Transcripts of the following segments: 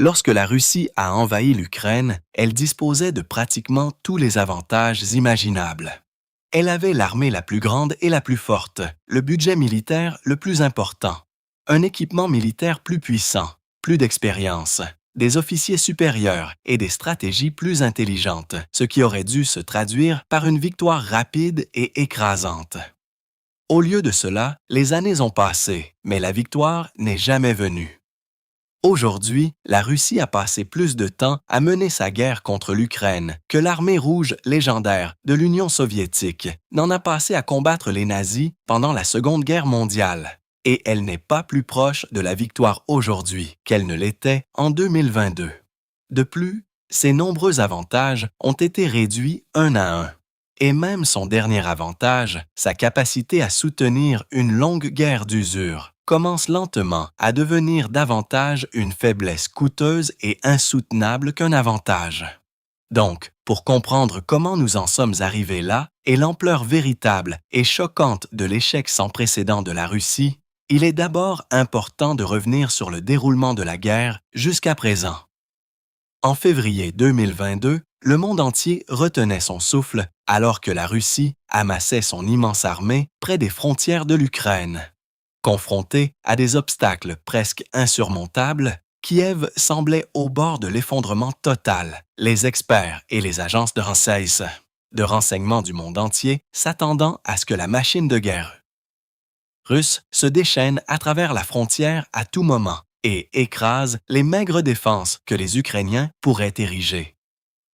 Lorsque la Russie a envahi l'Ukraine, elle disposait de pratiquement tous les avantages imaginables. Elle avait l'armée la plus grande et la plus forte, le budget militaire le plus important, un équipement militaire plus puissant, plus d'expérience, des officiers supérieurs et des stratégies plus intelligentes, ce qui aurait dû se traduire par une victoire rapide et écrasante. Au lieu de cela, les années ont passé, mais la victoire n'est jamais venue. Aujourd'hui, la Russie a passé plus de temps à mener sa guerre contre l'Ukraine que l'armée rouge légendaire de l'Union soviétique n'en a passé à combattre les nazis pendant la Seconde Guerre mondiale. Et elle n'est pas plus proche de la victoire aujourd'hui qu'elle ne l'était en 2022. De plus, ses nombreux avantages ont été réduits un à un. Et même son dernier avantage, sa capacité à soutenir une longue guerre d'usure, commence lentement à devenir davantage une faiblesse coûteuse et insoutenable qu'un avantage. Donc, pour comprendre comment nous en sommes arrivés là et l'ampleur véritable et choquante de l'échec sans précédent de la Russie, il est d'abord important de revenir sur le déroulement de la guerre jusqu'à présent. En février 2022, le monde entier retenait son souffle alors que la Russie amassait son immense armée près des frontières de l'Ukraine. Confrontée à des obstacles presque insurmontables, Kiev semblait au bord de l'effondrement total. Les experts et les agences de renseignement du monde entier s'attendant à ce que la machine de guerre russe se déchaîne à travers la frontière à tout moment et écrase les maigres défenses que les Ukrainiens pourraient ériger.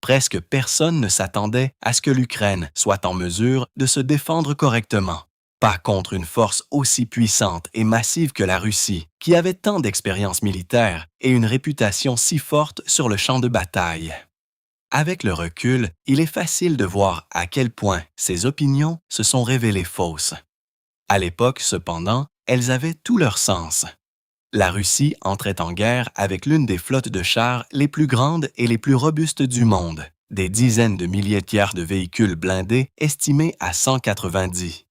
Presque personne ne s'attendait à ce que l'Ukraine soit en mesure de se défendre correctement. Pas contre une force aussi puissante et massive que la Russie, qui avait tant d'expérience militaire et une réputation si forte sur le champ de bataille. Avec le recul, il est facile de voir à quel point ces opinions se sont révélées fausses. À l'époque, cependant, elles avaient tout leur sens. La Russie entrait en guerre avec l'une des flottes de chars les plus grandes et les plus robustes du monde, des dizaines de milliers de véhicules blindés estimés à 190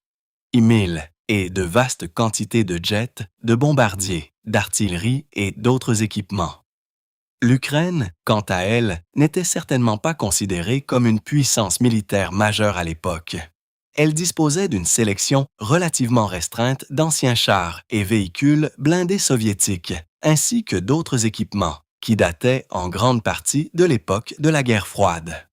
000 et de vastes quantités de jets, de bombardiers, d'artillerie et d'autres équipements. L'Ukraine, quant à elle, n'était certainement pas considérée comme une puissance militaire majeure à l'époque. Elle disposait d'une sélection relativement restreinte d'anciens chars et véhicules blindés soviétiques, ainsi que d'autres équipements, qui dataient en grande partie de l'époque de la guerre froide.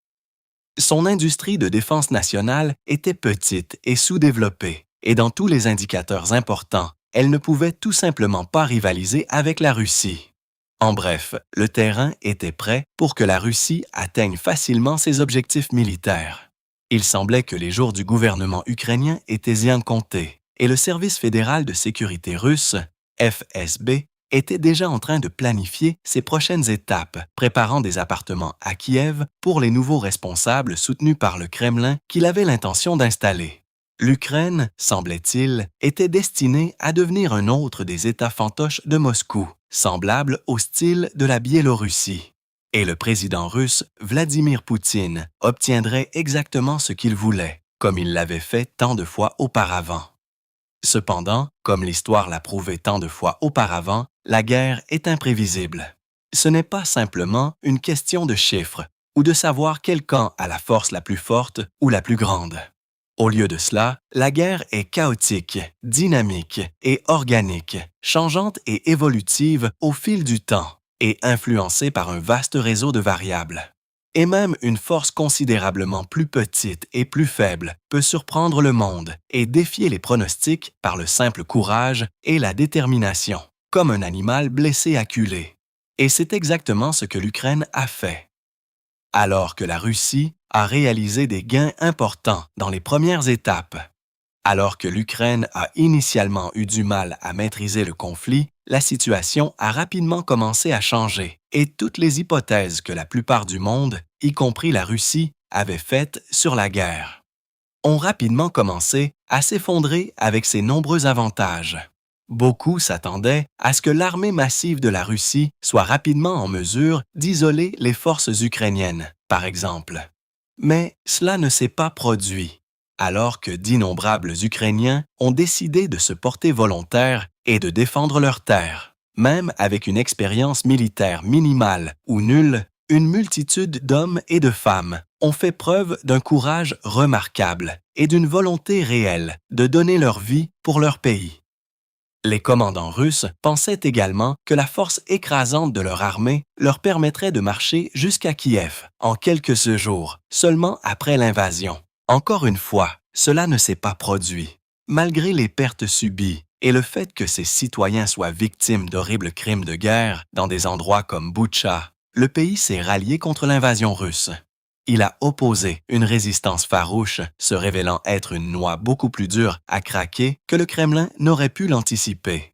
Son industrie de défense nationale était petite et sous-développée, et dans tous les indicateurs importants, elle ne pouvait tout simplement pas rivaliser avec la Russie. En bref, le terrain était prêt pour que la Russie atteigne facilement ses objectifs militaires. Il semblait que les jours du gouvernement ukrainien étaient bien comptés, et le Service fédéral de sécurité russe, FSB, était déjà en train de planifier ses prochaines étapes, préparant des appartements à Kiev pour les nouveaux responsables soutenus par le Kremlin qu'il avait l'intention d'installer. L'Ukraine, semblait-il, était destinée à devenir un autre des États fantoches de Moscou, semblable au style de la Biélorussie. Et le président russe, Vladimir Poutine, obtiendrait exactement ce qu'il voulait, comme il l'avait fait tant de fois auparavant. Cependant, comme l'histoire l'a prouvé tant de fois auparavant, la guerre est imprévisible. Ce n'est pas simplement une question de chiffres ou de savoir quel camp a la force la plus forte ou la plus grande. Au lieu de cela, la guerre est chaotique, dynamique et organique, changeante et évolutive au fil du temps et influencée par un vaste réseau de variables. Et même une force considérablement plus petite et plus faible peut surprendre le monde et défier les pronostics par le simple courage et la détermination, comme un animal blessé acculé. Et c'est exactement ce que l'Ukraine a fait. Alors que la Russie a réalisé des gains importants dans les premières étapes. Alors que l'Ukraine a initialement eu du mal à maîtriser le conflit, la situation a rapidement commencé à changer et toutes les hypothèses que la plupart du monde, y compris la Russie, avaient faites sur la guerre, ont rapidement commencé à s'effondrer avec ses nombreux avantages. Beaucoup s'attendaient à ce que l'armée massive de la Russie soit rapidement en mesure d'isoler les forces ukrainiennes, par exemple. Mais cela ne s'est pas produit, alors que d'innombrables Ukrainiens ont décidé de se porter volontaires et de défendre leurs terres. Même avec une expérience militaire minimale ou nulle, une multitude d'hommes et de femmes ont fait preuve d'un courage remarquable et d'une volonté réelle de donner leur vie pour leur pays. Les commandants russes pensaient également que la force écrasante de leur armée leur permettrait de marcher jusqu'à Kiev en quelques jours, seulement après l'invasion. Encore une fois, cela ne s'est pas produit. Malgré les pertes subies et le fait que ces citoyens soient victimes d'horribles crimes de guerre dans des endroits comme Boutcha, le pays s'est rallié contre l'invasion russe. Il a opposé une résistance farouche, se révélant être une noix beaucoup plus dure à craquer que le Kremlin n'aurait pu l'anticiper.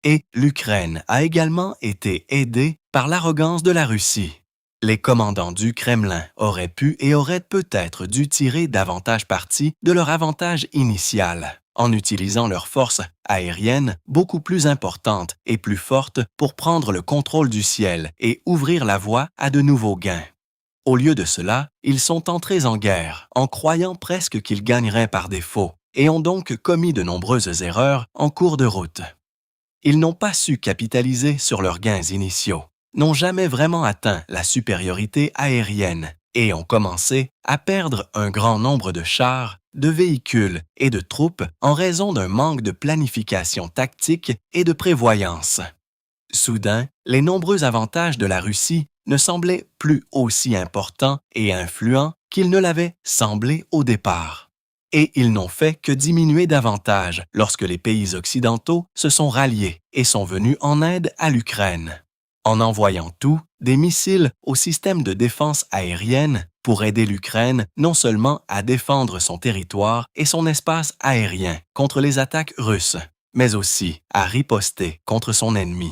Et l'Ukraine a également été aidée par l'arrogance de la Russie. Les commandants du Kremlin auraient pu et auraient peut-être dû tirer davantage parti de leur avantage initial, en utilisant leurs forces aériennes beaucoup plus importantes et plus fortes pour prendre le contrôle du ciel et ouvrir la voie à de nouveaux gains. Au lieu de cela, ils sont entrés en guerre en croyant presque qu'ils gagneraient par défaut et ont donc commis de nombreuses erreurs en cours de route. Ils n'ont pas su capitaliser sur leurs gains initiaux, n'ont jamais vraiment atteint la supériorité aérienne et ont commencé à perdre un grand nombre de chars, de véhicules et de troupes en raison d'un manque de planification tactique et de prévoyance. Soudain, les nombreux avantages de la Russie ne semblaient plus aussi importants et influents qu'ils ne l'avaient semblé au départ. Et ils n'ont fait que diminuer davantage lorsque les pays occidentaux se sont ralliés et sont venus en aide à l'Ukraine. En envoyant des missiles au système de défense aérienne pour aider l'Ukraine non seulement à défendre son territoire et son espace aérien contre les attaques russes, mais aussi à riposter contre son ennemi.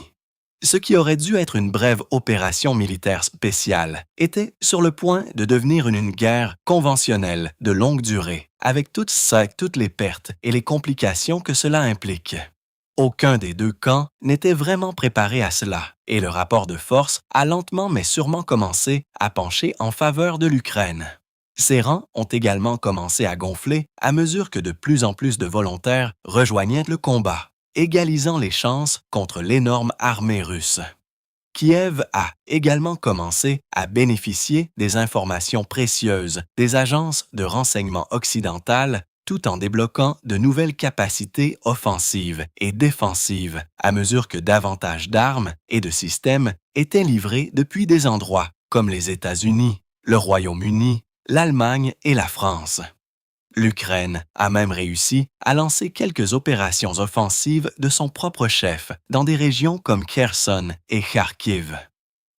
Ce qui aurait dû être une brève opération militaire spéciale était sur le point de devenir une guerre conventionnelle de longue durée, avec toutes les pertes et les complications que cela implique. Aucun des deux camps n'était vraiment préparé à cela, et le rapport de force a lentement mais sûrement commencé à pencher en faveur de l'Ukraine. Ses rangs ont également commencé à gonfler à mesure que de plus en plus de volontaires rejoignaient le combat, égalisant les chances contre l'énorme armée russe. Kiev a également commencé à bénéficier des informations précieuses des agences de renseignement occidentales tout en débloquant de nouvelles capacités offensives et défensives à mesure que davantage d'armes et de systèmes étaient livrés depuis des endroits comme les États-Unis, le Royaume-Uni, l'Allemagne et la France. L'Ukraine a même réussi à lancer quelques opérations offensives de son propre chef dans des régions comme Kherson et Kharkiv.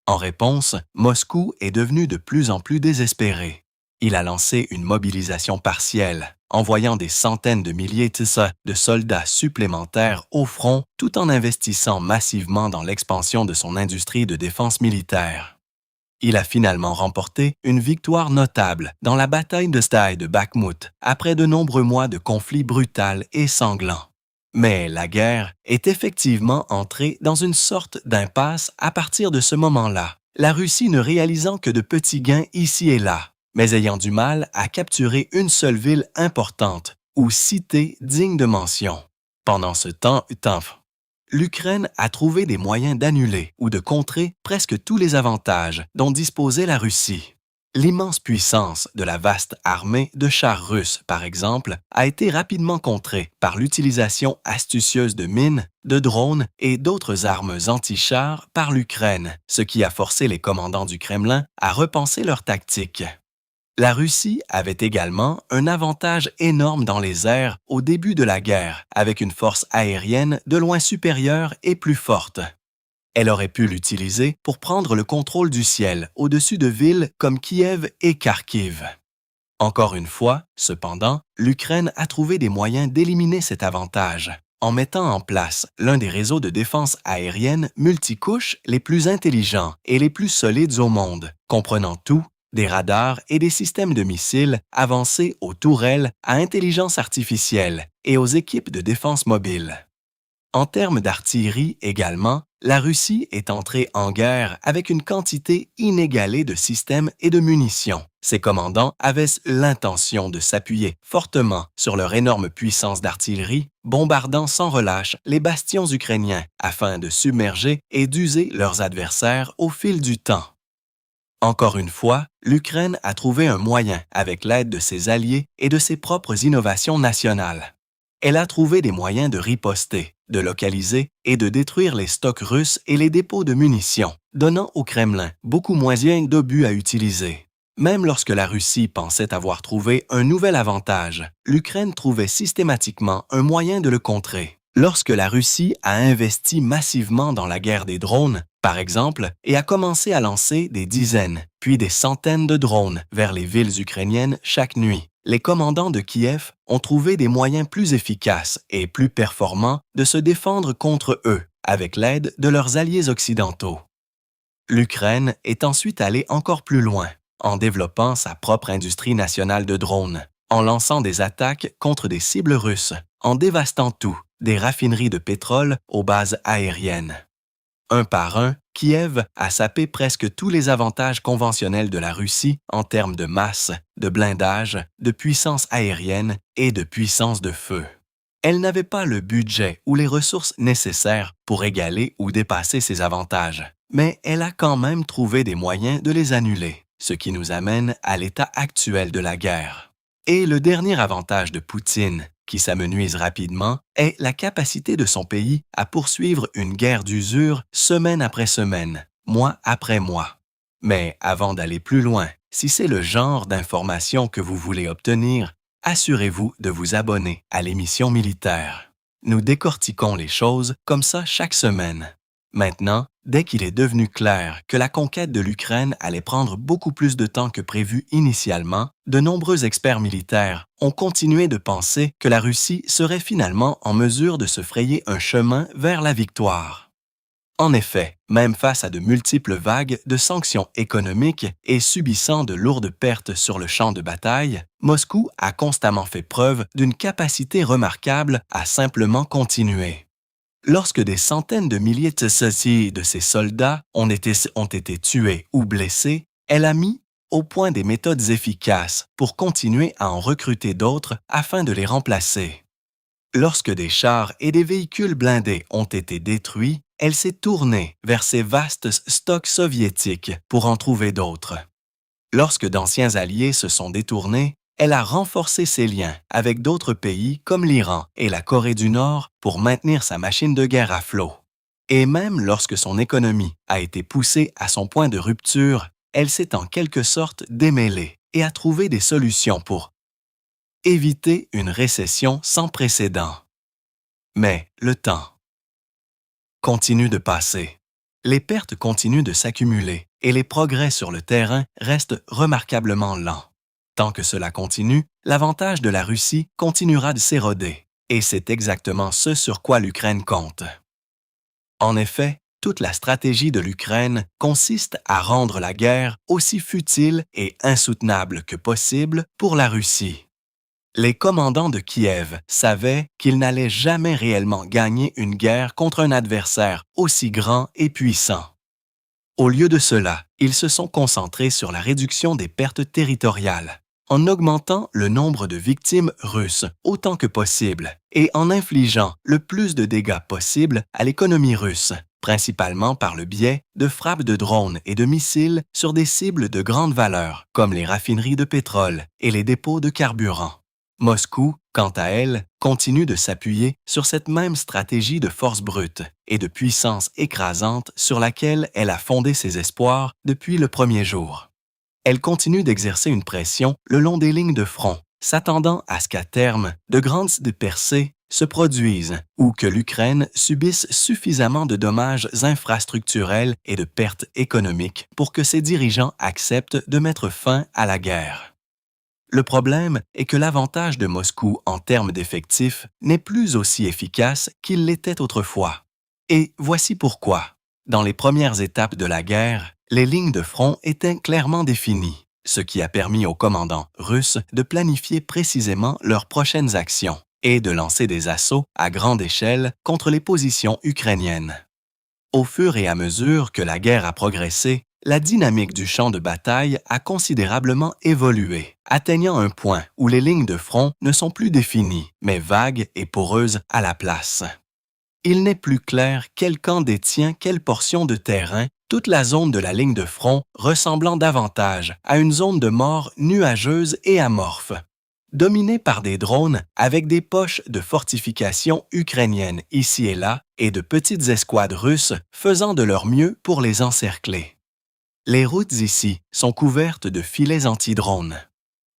En réponse, Moscou est devenu de plus en plus désespéré. Il a lancé une mobilisation partielle, envoyant des centaines de milliers de soldats supplémentaires au front tout en investissant massivement dans l'expansion de son industrie de défense militaire. Il a finalement remporté une victoire notable dans la bataille de Bakhmout après de nombreux mois de conflits brutals et sanglants. Mais la guerre est effectivement entrée dans une sorte d'impasse à partir de ce moment-là, la Russie ne réalisant que de petits gains ici et là, mais ayant du mal à capturer une seule ville importante ou cité digne de mention. Pendant ce temps, l'Ukraine a trouvé des moyens d'annuler ou de contrer presque tous les avantages dont disposait la Russie. L'immense puissance de la vaste armée de chars russes, par exemple, a été rapidement contrée par l'utilisation astucieuse de mines, de drones et d'autres armes anti-chars par l'Ukraine, ce qui a forcé les commandants du Kremlin à repenser leur tactique. La Russie avait également un avantage énorme dans les airs au début de la guerre, avec une force aérienne de loin supérieure et plus forte. Elle aurait pu l'utiliser pour prendre le contrôle du ciel au-dessus de villes comme Kiev et Kharkiv. Encore une fois, cependant, l'Ukraine a trouvé des moyens d'éliminer cet avantage, en mettant en place l'un des réseaux de défense aérienne multicouches les plus intelligents et les plus solides au monde, comprenant des radars et des systèmes de missiles avancés aux tourelles à intelligence artificielle et aux équipes de défense mobile. En termes d'artillerie également, La Russie est entrée en guerre avec une quantité inégalée de systèmes et de munitions. Ses commandants avaient l'intention de s'appuyer fortement sur leur énorme puissance d'artillerie, bombardant sans relâche les bastions ukrainiens afin de submerger et d'user leurs adversaires au fil du temps. Encore une fois, l'Ukraine a trouvé un moyen avec l'aide de ses alliés et de ses propres innovations nationales. Elle a trouvé des moyens de riposter, de localiser et de détruire les stocks russes et les dépôts de munitions, donnant au Kremlin beaucoup moins d'obus à utiliser. Même lorsque la Russie pensait avoir trouvé un nouvel avantage, l'Ukraine trouvait systématiquement un moyen de le contrer. Lorsque la Russie a investi massivement dans la guerre des drones, par exemple, et a commencé à lancer des dizaines, puis des centaines de drones vers les villes ukrainiennes chaque nuit, les commandants de Kiev ont trouvé des moyens plus efficaces et plus performants de se défendre contre eux, avec l'aide de leurs alliés occidentaux. L'Ukraine est ensuite allée encore plus loin, en développant sa propre industrie nationale de drones, en lançant des attaques contre des cibles russes, en dévastant tout, des raffineries de pétrole aux bases aériennes. Un par un, Kiev a sapé presque tous les avantages conventionnels de la Russie en termes de masse, de blindage, de puissance aérienne et de puissance de feu. Elle n'avait pas le budget ou les ressources nécessaires pour égaler ou dépasser ces avantages, mais elle a quand même trouvé des moyens de les annuler, ce qui nous amène à l'état actuel de la guerre. Et le dernier avantage de Poutine, qui s'amenuise rapidement, est la capacité de son pays à poursuivre une guerre d'usure semaine après semaine, mois après mois. Mais avant d'aller plus loin, si c'est le genre d'informations que vous voulez obtenir, assurez-vous de vous abonner à l'émission militaire. Nous décortiquons les choses comme ça chaque semaine. Maintenant, dès qu'il est devenu clair que la conquête de l'Ukraine allait prendre beaucoup plus de temps que prévu initialement, de nombreux experts militaires ont continué de penser que la Russie serait finalement en mesure de se frayer un chemin vers la victoire. En effet, même face à de multiples vagues de sanctions économiques et subissant de lourdes pertes sur le champ de bataille, Moscou a constamment fait preuve d'une capacité remarquable à simplement continuer. Lorsque des centaines de milliers de ses soldats ont été tués ou blessés, elle a mis au point des méthodes efficaces pour continuer à en recruter d'autres afin de les remplacer. Lorsque des chars et des véhicules blindés ont été détruits, elle s'est tournée vers ces vastes stocks soviétiques pour en trouver d'autres. Lorsque d'anciens alliés se sont détournés, elle a renforcé ses liens avec d'autres pays comme l'Iran et la Corée du Nord pour maintenir sa machine de guerre à flot. Et même lorsque son économie a été poussée à son point de rupture, elle s'est en quelque sorte démêlée et a trouvé des solutions pour éviter une récession sans précédent. Mais le temps continue de passer. Les pertes continuent de s'accumuler et les progrès sur le terrain restent remarquablement lents. Tant que cela continue, l'avantage de la Russie continuera de s'éroder, et c'est exactement ce sur quoi l'Ukraine compte. En effet, toute la stratégie de l'Ukraine consiste à rendre la guerre aussi futile et insoutenable que possible pour la Russie. Les commandants de Kiev savaient qu'ils n'allaient jamais réellement gagner une guerre contre un adversaire aussi grand et puissant. Au lieu de cela, ils se sont concentrés sur la réduction des pertes territoriales, en augmentant le nombre de victimes russes autant que possible et en infligeant le plus de dégâts possible à l'économie russe, principalement par le biais de frappes de drones et de missiles sur des cibles de grande valeur, comme les raffineries de pétrole et les dépôts de carburant. Moscou, quant à elle, continue de s'appuyer sur cette même stratégie de force brute et de puissance écrasante sur laquelle elle a fondé ses espoirs depuis le premier jour. Elle continue d'exercer une pression le long des lignes de front, s'attendant à ce qu'à terme, de grandes percées se produisent ou que l'Ukraine subisse suffisamment de dommages infrastructurels et de pertes économiques pour que ses dirigeants acceptent de mettre fin à la guerre. Le problème est que l'avantage de Moscou en termes d'effectifs n'est plus aussi efficace qu'il l'était autrefois. Et voici pourquoi. Dans les premières étapes de la guerre, les lignes de front étaient clairement définies, ce qui a permis aux commandants russes de planifier précisément leurs prochaines actions et de lancer des assauts à grande échelle contre les positions ukrainiennes. Au fur et à mesure que la guerre a progressé, la dynamique du champ de bataille a considérablement évolué, atteignant un point où les lignes de front ne sont plus définies, mais vagues et poreuses à la place. Il n'est plus clair quel camp détient quelle portion de terrain, toute la zone de la ligne de front ressemblant davantage à une zone de mort nuageuse et amorphe, dominée par des drones avec des poches de fortifications ukrainiennes ici et là et de petites escouades russes faisant de leur mieux pour les encercler. Les routes ici sont couvertes de filets anti-drones.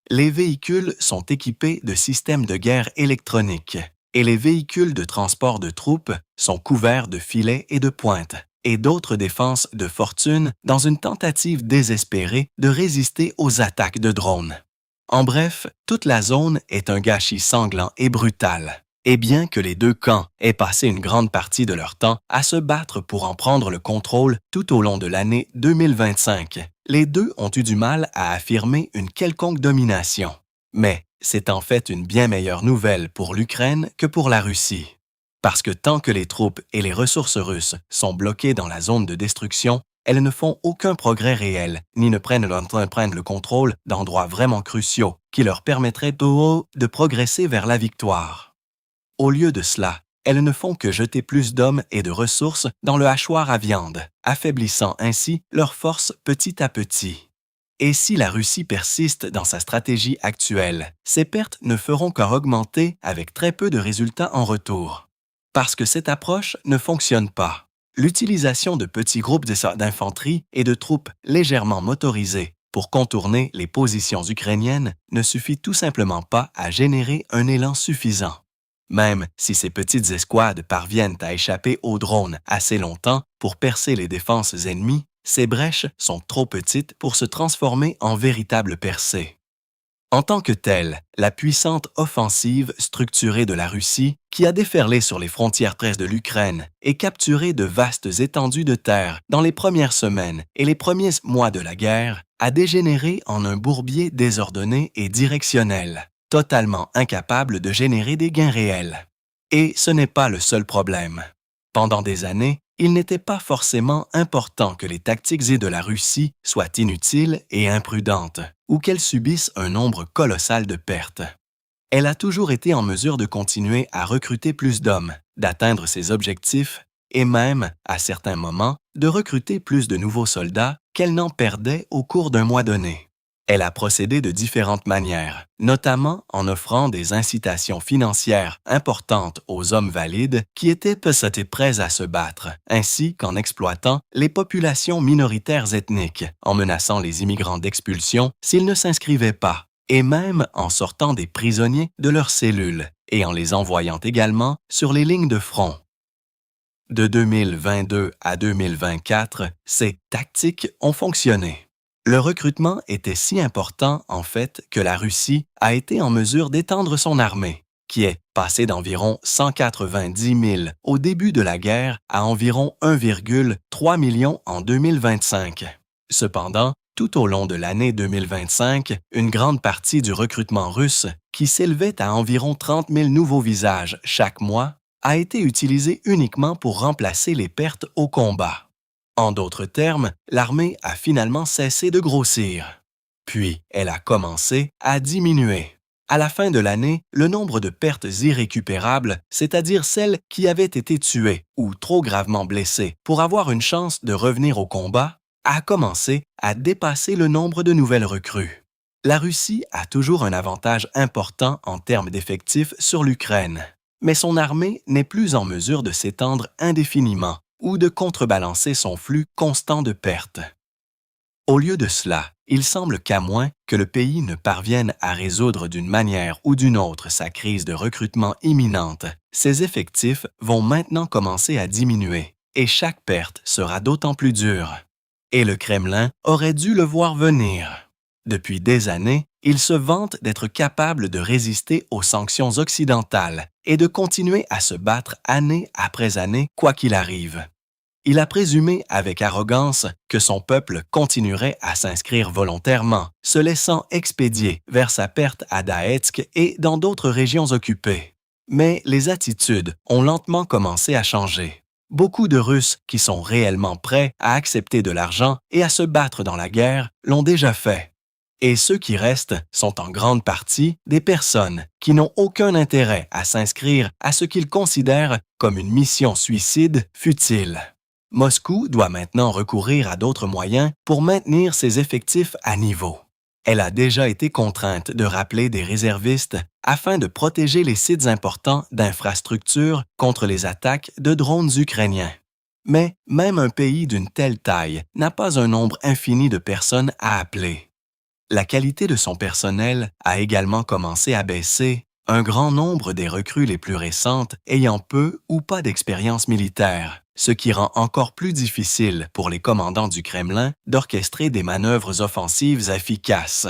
Les véhicules sont équipés de systèmes de guerre électroniques et les véhicules de transport de troupes sont couverts de filets et de pointes et d'autres défenses de fortune dans une tentative désespérée de résister aux attaques de drones. En bref, toute la zone est un gâchis sanglant et brutal. Et bien que les deux camps aient passé une grande partie de leur temps à se battre pour en prendre le contrôle tout au long de l'année 2025, les deux ont eu du mal à affirmer une quelconque domination. Mais c'est en fait une bien meilleure nouvelle pour l'Ukraine que pour la Russie. Parce que tant que les troupes et les ressources russes sont bloquées dans la zone de destruction, elles ne font aucun progrès réel, ni ne prennent le contrôle d'endroits vraiment cruciaux qui leur permettraient de progresser vers la victoire. Au lieu de cela, elles ne font que jeter plus d'hommes et de ressources dans le hachoir à viande, affaiblissant ainsi leurs forces petit à petit. Et si la Russie persiste dans sa stratégie actuelle, ses pertes ne feront qu'augmenter avec très peu de résultats en retour. Parce que cette approche ne fonctionne pas. L'utilisation de petits groupes d'infanterie et de troupes légèrement motorisées pour contourner les positions ukrainiennes ne suffit tout simplement pas à générer un élan suffisant. Même si ces petites escouades parviennent à échapper aux drones assez longtemps pour percer les défenses ennemies, ces brèches sont trop petites pour se transformer en véritables percées. En tant que telle, la puissante offensive structurée de la Russie, qui a déferlé sur les frontières terrestres de l'Ukraine et capturé de vastes étendues de terre dans les premières semaines et les premiers mois de la guerre, a dégénéré en un bourbier désordonné et directionnel, totalement incapable de générer des gains réels. Et ce n'est pas le seul problème. Pendant des années, il n'était pas forcément important que les tactiques de la Russie soient inutiles et imprudentes, ou qu'elles subissent un nombre colossal de pertes. Elle a toujours été en mesure de continuer à recruter plus d'hommes, d'atteindre ses objectifs, et même, à certains moments, de recruter plus de nouveaux soldats qu'elle n'en perdait au cours d'un mois donné. Elle a procédé de différentes manières, notamment en offrant des incitations financières importantes aux hommes valides qui étaient prêts à se battre, ainsi qu'en exploitant les populations minoritaires ethniques, en menaçant les immigrants d'expulsion s'ils ne s'inscrivaient pas, et même en sortant des prisonniers de leurs cellules et en les envoyant également sur les lignes de front. De 2022 à 2024, ces tactiques ont fonctionné. Le recrutement était si important, en fait, que la Russie a été en mesure d'étendre son armée, qui est passée d'environ 190 000 au début de la guerre à environ 1,3 million en 2025. Cependant, tout au long de l'année 2025, une grande partie du recrutement russe, qui s'élevait à environ 30 000 nouveaux visages chaque mois, a été utilisée uniquement pour remplacer les pertes au combat. En d'autres termes, l'armée a finalement cessé de grossir. Puis, elle a commencé à diminuer. À la fin de l'année, le nombre de pertes irrécupérables, c'est-à-dire celles qui avaient été tuées ou trop gravement blessées pour avoir une chance de revenir au combat, a commencé à dépasser le nombre de nouvelles recrues. La Russie a toujours un avantage important en termes d'effectifs sur l'Ukraine, mais son armée n'est plus en mesure de s'étendre indéfiniment ou de contrebalancer son flux constant de pertes. Au lieu de cela, il semble qu'à moins que le pays ne parvienne à résoudre d'une manière ou d'une autre sa crise de recrutement imminente, ses effectifs vont maintenant commencer à diminuer et chaque perte sera d'autant plus dure. Et le Kremlin aurait dû le voir venir. Depuis des années, il se vante d'être capable de résister aux sanctions occidentales et de continuer à se battre année après année, quoi qu'il arrive. Il a présumé avec arrogance que son peuple continuerait à s'inscrire volontairement, se laissant expédier vers sa perte à Donetsk et dans d'autres régions occupées. Mais les attitudes ont lentement commencé à changer. Beaucoup de Russes qui sont réellement prêts à accepter de l'argent et à se battre dans la guerre l'ont déjà fait. Et ceux qui restent sont en grande partie des personnes qui n'ont aucun intérêt à s'inscrire à ce qu'ils considèrent comme une mission suicide futile. Moscou doit maintenant recourir à d'autres moyens pour maintenir ses effectifs à niveau. Elle a déjà été contrainte de rappeler des réservistes afin de protéger les sites importants d'infrastructures contre les attaques de drones ukrainiens. Mais même un pays d'une telle taille n'a pas un nombre infini de personnes à appeler. La qualité de son personnel a également commencé à baisser, un grand nombre des recrues les plus récentes ayant peu ou pas d'expérience militaire, ce qui rend encore plus difficile pour les commandants du Kremlin d'orchestrer des manœuvres offensives efficaces.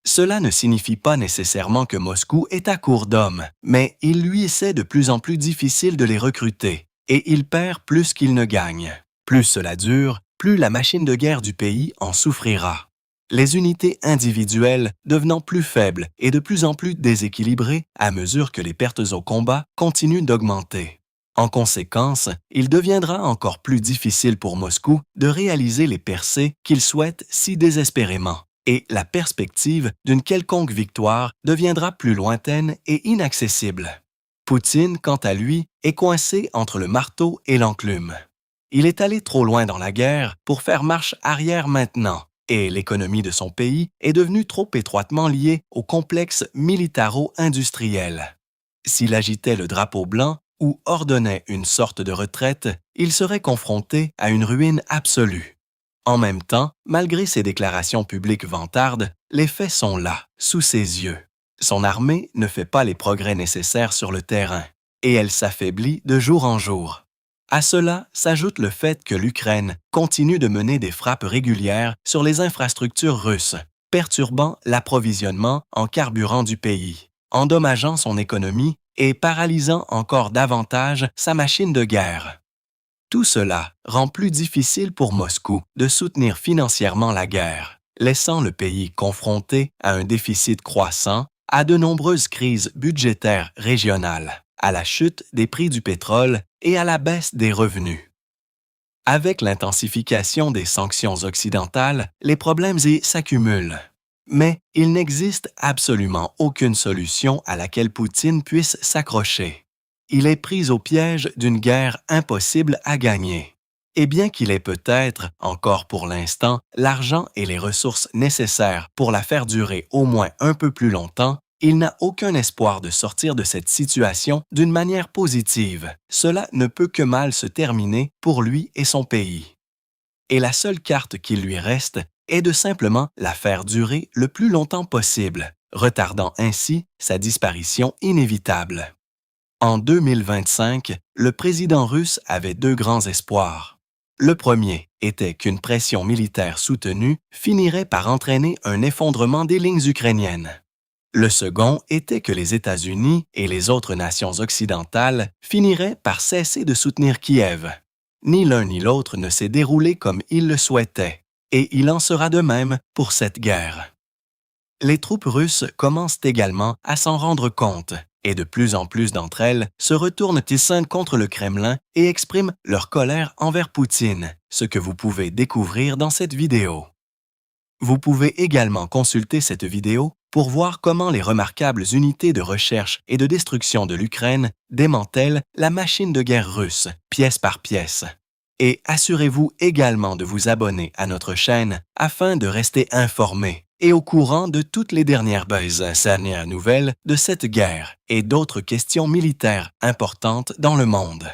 Cela ne signifie pas nécessairement que Moscou est à court d'hommes, mais il lui essaie de plus en plus difficile de les recruter, et il perd plus qu'il ne gagne. Plus cela dure, plus la machine de guerre du pays en souffrira. Les unités individuelles devenant plus faibles et de plus en plus déséquilibrées à mesure que les pertes au combat continuent d'augmenter. En conséquence, il deviendra encore plus difficile pour Moscou de réaliser les percées qu'il souhaite si désespérément, et la perspective d'une quelconque victoire deviendra plus lointaine et inaccessible. Poutine, quant à lui, est coincé entre le marteau et l'enclume. Il est allé trop loin dans la guerre pour faire marche arrière maintenant, et l'économie de son pays est devenue trop étroitement liée au complexe militaro-industriel. S'il agitait le drapeau blanc ou ordonnait une sorte de retraite, il serait confronté à une ruine absolue. En même temps, malgré ses déclarations publiques vantardes, les faits sont là, sous ses yeux. Son armée ne fait pas les progrès nécessaires sur le terrain, et elle s'affaiblit de jour en jour. À cela s'ajoute le fait que l'Ukraine continue de mener des frappes régulières sur les infrastructures russes, perturbant l'approvisionnement en carburant du pays, endommageant son économie et paralysant encore davantage sa machine de guerre. Tout cela rend plus difficile pour Moscou de soutenir financièrement la guerre, laissant le pays confronté à un déficit croissant, à de nombreuses crises budgétaires régionales, à la chute des prix du pétrole et à la baisse des revenus. Avec l'intensification des sanctions occidentales, les problèmes s'accumulent. Mais il n'existe absolument aucune solution à laquelle Poutine puisse s'accrocher. Il est pris au piège d'une guerre impossible à gagner. Et bien qu'il ait peut-être, encore pour l'instant, l'argent et les ressources nécessaires pour la faire durer au moins un peu plus longtemps, il n'a aucun espoir de sortir de cette situation d'une manière positive. Cela ne peut que mal se terminer pour lui et son pays. Et la seule carte qui lui reste est de simplement la faire durer le plus longtemps possible, retardant ainsi sa disparition inévitable. En 2025, le président russe avait deux grands espoirs. Le premier était qu'une pression militaire soutenue finirait par entraîner un effondrement des lignes ukrainiennes. Le second était que les États-Unis et les autres nations occidentales finiraient par cesser de soutenir Kiev. Ni l'un ni l'autre ne s'est déroulé comme il le souhaitait, et il en sera de même pour cette guerre. Les troupes russes commencent également à s'en rendre compte, et de plus en plus d'entre elles se retournent contre le Kremlin et expriment leur colère envers Poutine, ce que vous pouvez découvrir dans cette vidéo. Vous pouvez également consulter cette vidéo pour voir comment les remarquables unités de recherche et de destruction de l'Ukraine démantèlent la machine de guerre russe, pièce par pièce. Et assurez-vous également de vous abonner à notre chaîne afin de rester informé et au courant de toutes les dernières nouvelles de cette guerre et d'autres questions militaires importantes dans le monde.